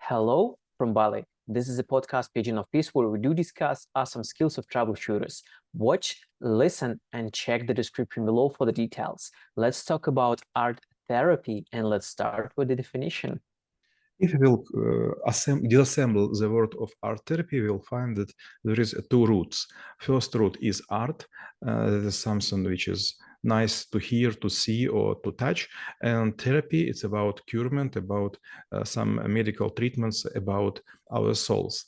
Hello from Bali. This is a podcast paging of peace where we do discuss awesome skills of troubleshooters. Watch, listen, and check the description below for the details. Let's talk about art therapy and let's start with the definition. If we will disassemble the word of art therapy, we will find that there is two roots. First root is art. That is something which is nice to hear, to see, or to touch. And therapy, it's about curement, about some medical treatments, about our souls.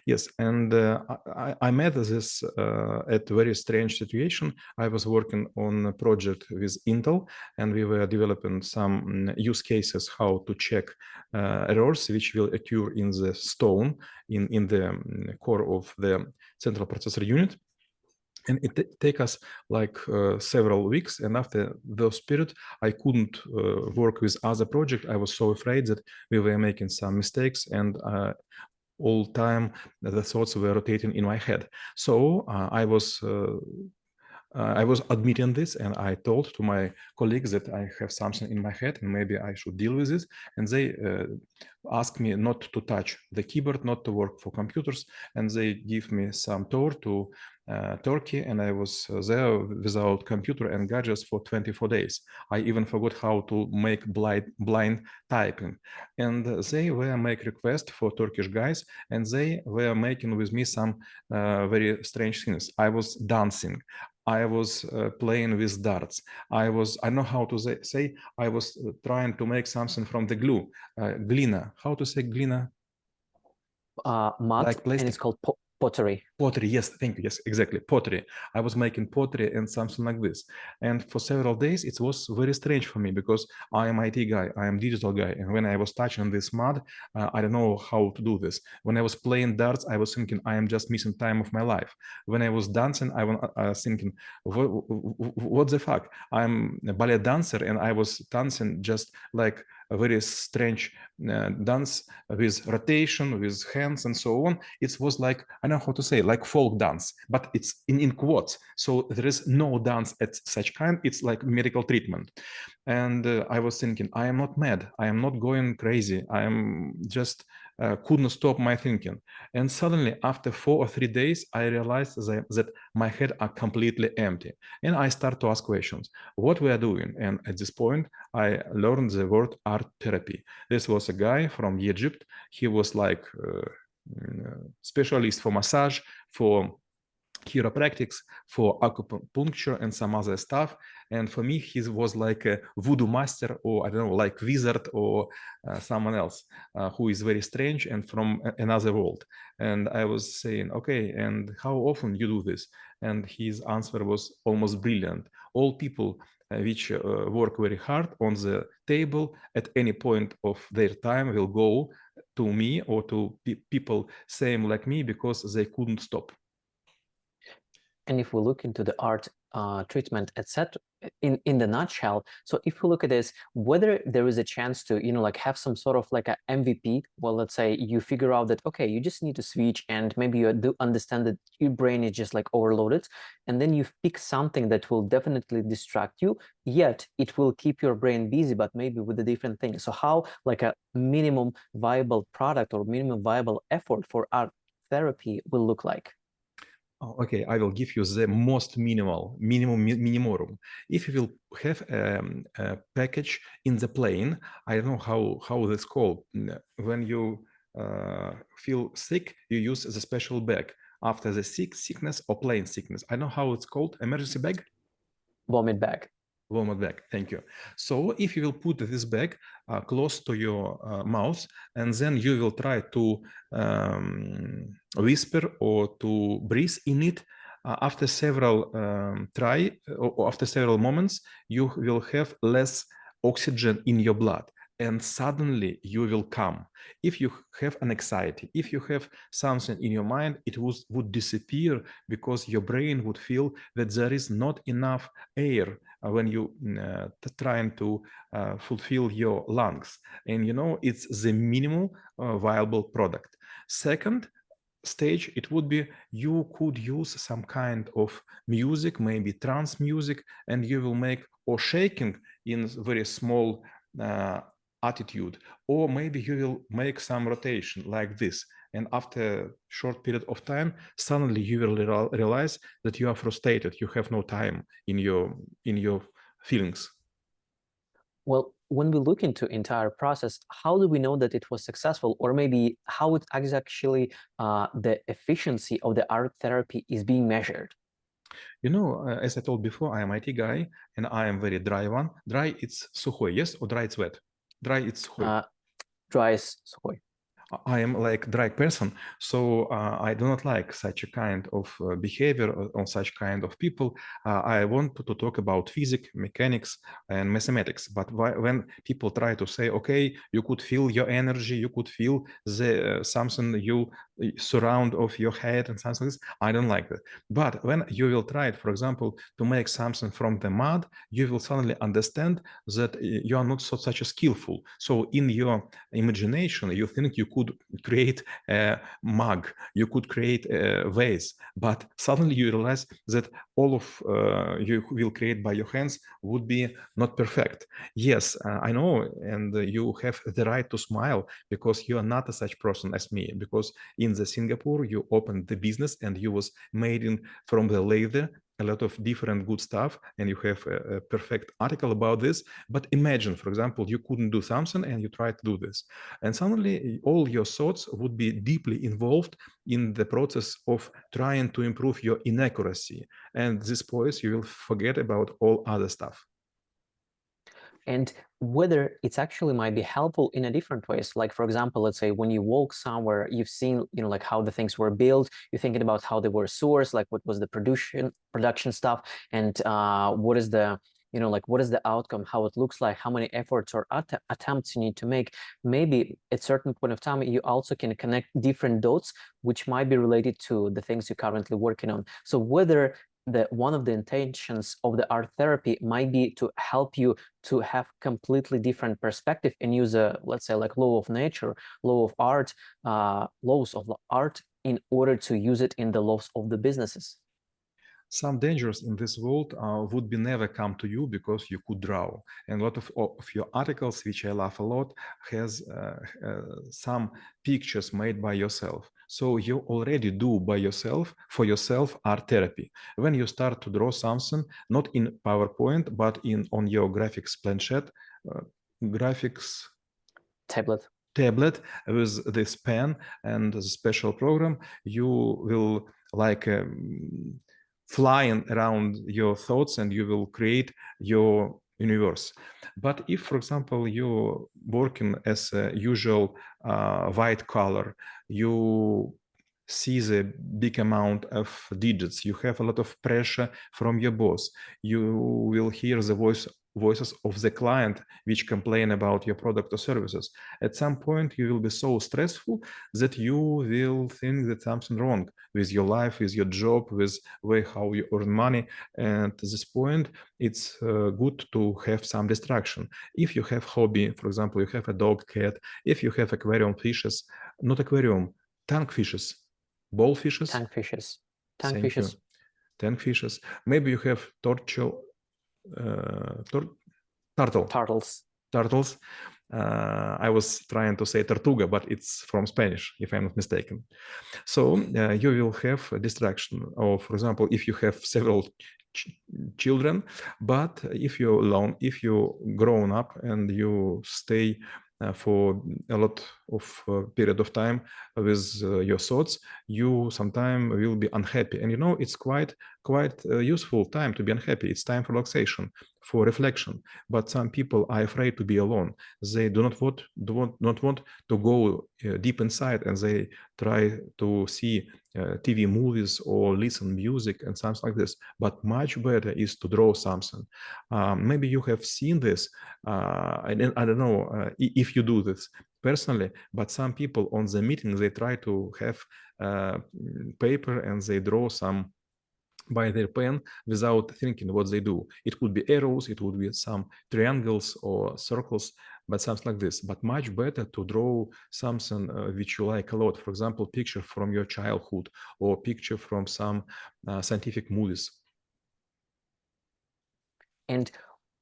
Yes, and I met this at a very strange situation. I was working on a project with Intel, and we were developing some use cases how to check errors which will occur in the stone, in the core of the central processor unit. And it take us like several weeks. And after those period, I couldn't work with other project. I was so afraid that we were making some mistakes, and all time the thoughts were rotating in my head. So I was admitting this, and I told to my colleagues that I have something in my head and maybe I should deal with this. And they asked me not to touch the keyboard, not to work for computers, and they give me some tour to Turkey, and I was there without computer and gadgets for 24 days. I even forgot how to make blind typing. And they were make request for Turkish guys, and they were making with me some very strange things. I was dancing. I was playing with darts. I know how to say, I was trying to make something from the glue, glina. How to say glina? Mud, like plastic. And it's called pottery. Pottery, yes, thank you. Yes, exactly, pottery. I was making pottery and something like this. And for several days, it was very strange for me because I am IT guy, I am digital guy. And when I was touching this mud, I don't know how to do this. When I was playing darts, I was thinking, I am just missing time of my life. When I was dancing, I was thinking, what the fuck? I'm a ballet dancer, and I was dancing just like a very strange dance with rotation, with hands and so on. It was like, I don't know how to say, like folk dance, but it's in quotes. So there is no dance at such kind. It's like medical treatment. And I was thinking, I am not mad. I am not going crazy. I am just couldn't stop my thinking. And suddenly, after 4 or 3 days, I realized that my head are completely empty. And I start to ask questions. What we are doing? And at this point, I learned the word art therapy. This was a guy from Egypt. He was like specialist for massage, for chiropractics, for acupuncture and some other stuff. And for me, he was like a voodoo master, or I don't know, like wizard, or someone else who is very strange and from another world. And I was saying, okay, and how often you do this? And his answer was almost brilliant. All people which work very hard on the table at any point of their time will go to me or to people same like me because they couldn't stop. And if we look into the art treatment, etc., in the nutshell, so if we look at this, whether there is a chance to, like have some sort of like a MVP, well, let's say you figure out that, okay, you just need to switch, and maybe you do understand that your brain is just like overloaded, and then you pick something that will definitely distract you, yet it will keep your brain busy, but maybe with a different thing. So how like a minimum viable product or minimum viable effort for art therapy will look like? Okay, I will give you the most minimum. If you will have a package in the plane, I don't know how this called. When you feel sick, you use the special bag after the sickness or plane sickness. I don't know how it's called. Emergency bag. Vomit bag. Vomit bag, thank you. So if you will put this bag close to your mouth, and then you will try to whisper or to breathe in it, after several after several moments, you will have less oxygen in your blood, and suddenly you will calm. If you have an anxiety, if you have something in your mind, it would disappear because your brain would feel that there is not enough air when you trying to fulfill your lungs. And it's the minimum viable product. Second stage, it would be you could use some kind of music, maybe trance music, and you will make or shaking in very small attitude, or maybe you will make some rotation like this. And after a short period of time, suddenly you will realize that you are frustrated. You have no time in your feelings. Well, when we look into entire process, how do we know that it was successful, or maybe how it is actually the efficiency of the art therapy is being measured? You know, as I told before, I am IT guy and I am very dry one. Dry, it's сухой, yes? Or dry, it's wet? Dry, it's сухой. Dry is сухой. I am like dry person, so I do not like such a kind of behavior on such kind of people. I want to talk about physics, mechanics, and mathematics. But when people try to say, okay, you could feel your energy, you could feel the something you surround of your head and something like this, I don't like that. But when you will try it, for example, to make something from the mud, you will suddenly understand that you are not such a skillful. So in your imagination, you think you could create a mug, you could create a vase, but suddenly you realize that all of you will create by your hands would be not perfect. Yes, I know, and you have the right to smile because you are not a such person as me, because in the Singapore you opened the business and you was made in from the leather a lot of different good stuff, and you have a perfect article about this. But imagine, for example, you couldn't do something and you try to do this, and suddenly all your thoughts would be deeply involved in the process of trying to improve your inaccuracy, and this point you will forget about all other stuff. And whether it's actually might be helpful in a different ways. Like, for example, let's say when you walk somewhere, you've seen, like how the things were built, you're thinking about how they were sourced, like what was the production stuff, and what is the, like what is the outcome, how it looks like, how many efforts or attempts you need to make. Maybe at certain point of time, you also can connect different dots, which might be related to the things you're currently working on. So whether one of the intentions of the art therapy might be to help you to have completely different perspective and use a, let's say, like law of nature, law of art, laws of art in order to use it in the laws of the businesses. Some dangers in this world would be never come to you because you could draw. And a lot of your articles, which I love a lot, has some pictures made by yourself. So you already do by yourself, for yourself, art therapy. When you start to draw something, not in PowerPoint, but on your graphics planchette, graphics tablet with this pen and the special program, you will like flying around your thoughts and you will create your universe. But if, for example, you're working as a usual white color, you see the big amount of digits, you have a lot of pressure from your boss, you will hear the voices of the client which complain about your product or services. At some point you will be so stressful that you will think that something wrong with your life, with your job, with way how you earn money. And at this point it's good to have some distraction. If you have hobby, for example, you have a dog, cat, if you have aquarium fishes, not aquarium, tank fishes, ball fishes. Tank fishes. Thank you. Tank fishes. Maybe you have turtles. I was trying to say tortuga, but it's from Spanish, if I'm not mistaken. So you will have a distraction. Or, for example, if you have several children, but if you're alone, if you're grown up and you stay for a lot of period of time with your thoughts, you sometimes will be unhappy. And it's quite useful time to be unhappy. It's time for relaxation, for reflection. But some people are afraid to be alone. They do not want to go deep inside, and they try to see TV movies or listen music and something like this. But much better is to draw something. Maybe you have seen this. I don't know if you do this personally, but some people on the meeting, they try to have paper and they draw some by their pen without thinking what they do. It could be arrows, it would be some triangles or circles, but something like this. But much better to draw something which you like a lot. For example, picture from your childhood or picture from some scientific movies. And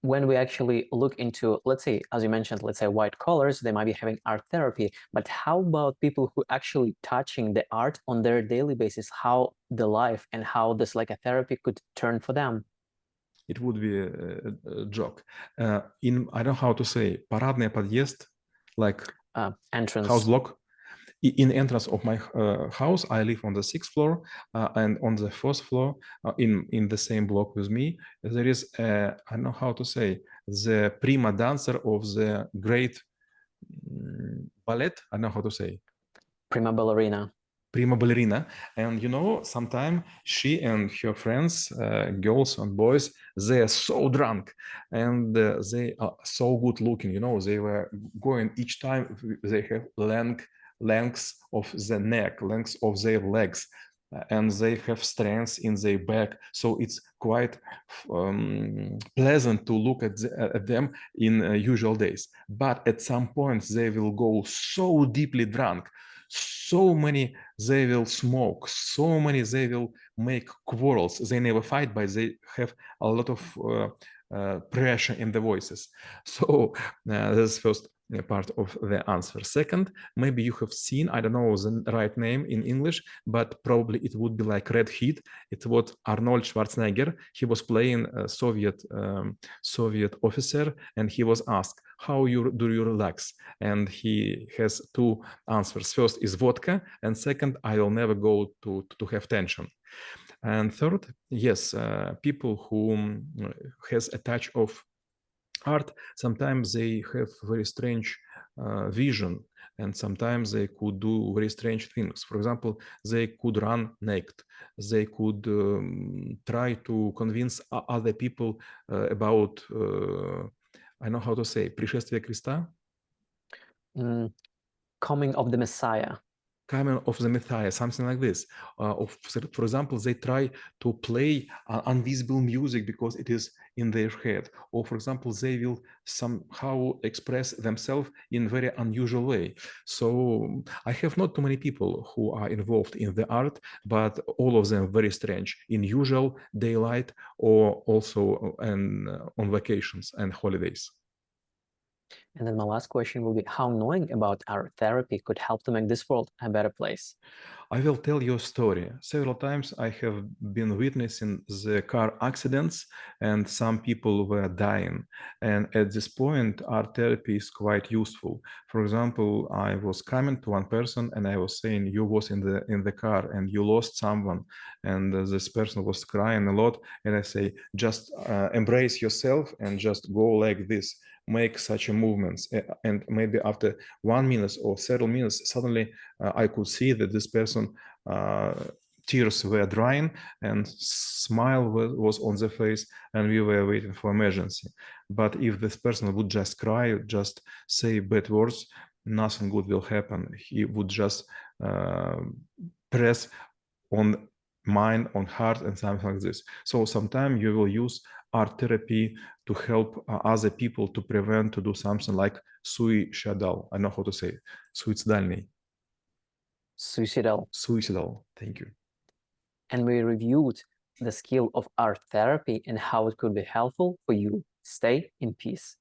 when we actually look into, let's say, as you mentioned, let's say white collars, they might be having art therapy, but how about people who actually touching the art on their daily basis, how the life and how this like a therapy could turn for them? It would be a joke. I don't know how to say, парадный подъезд, like house Entrance. block. In entrance of my house, I live on the 6th floor, and on the 4th floor, in the same block with me, there is I don't know how to say, the prima dancer of the great ballet. I don't know how to say. Prima ballerina. Prima ballerina, and you know, sometimes she and her friends, girls and boys, they are so drunk, and they are so good looking. You know, they were going each time. They have lengths of the neck, lengths of their legs, and they have strength in their back. So it's quite pleasant to look at them in usual days. But at some point, they will go so deeply drunk, so many they will smoke, so many they will make quarrels. They never fight, but they have a lot of pressure in the voices. So that's first part of the answer. Second, maybe you have seen, I don't know the right name in English, but probably it would be like Red Heat. It was Arnold Schwarzenegger. He was playing a Soviet officer, and he was asked, how do you relax? And he has two answers. First is vodka, and second, I will never go to have tension. And third, yes, people who has a touch of art, sometimes they have very strange vision, and sometimes they could do very strange things. For example, they could run naked. They could try to convince other people about, I know how to say, пришествие Христа. Coming of the Messiah. Coming of the Messiah, something like this. For example, they try to play invisible music because it is in their head. Or for example, they will somehow express themselves in very unusual way. So I have not too many people who are involved in the art, but all of them very strange, in usual daylight or also on vacations and holidays. And then my last question will be how knowing about art therapy could help to make this world a better place. I will tell you a story. Several times I have been witnessing the car accidents and some people were dying. And at this point, art therapy is quite useful. For example, I was coming to one person and I was saying, you was in the car and you lost someone. And this person was crying a lot. And I say, just embrace yourself and just go like this, make such a movements. And maybe after 1 minute or several minutes, suddenly I could see that this person tears were drying and smile was on the face, and we were waiting for emergency. But if this person would just cry, just say bad words, nothing good will happen. He would just press on mind, on heart, and something like this. So sometimes you will use art therapy to help other people to prevent to do something like suicidal. I know how to say it. Suicidальный. Suicidal. Thank you. And we reviewed the skill of art therapy and how it could be helpful for you. Stay in peace.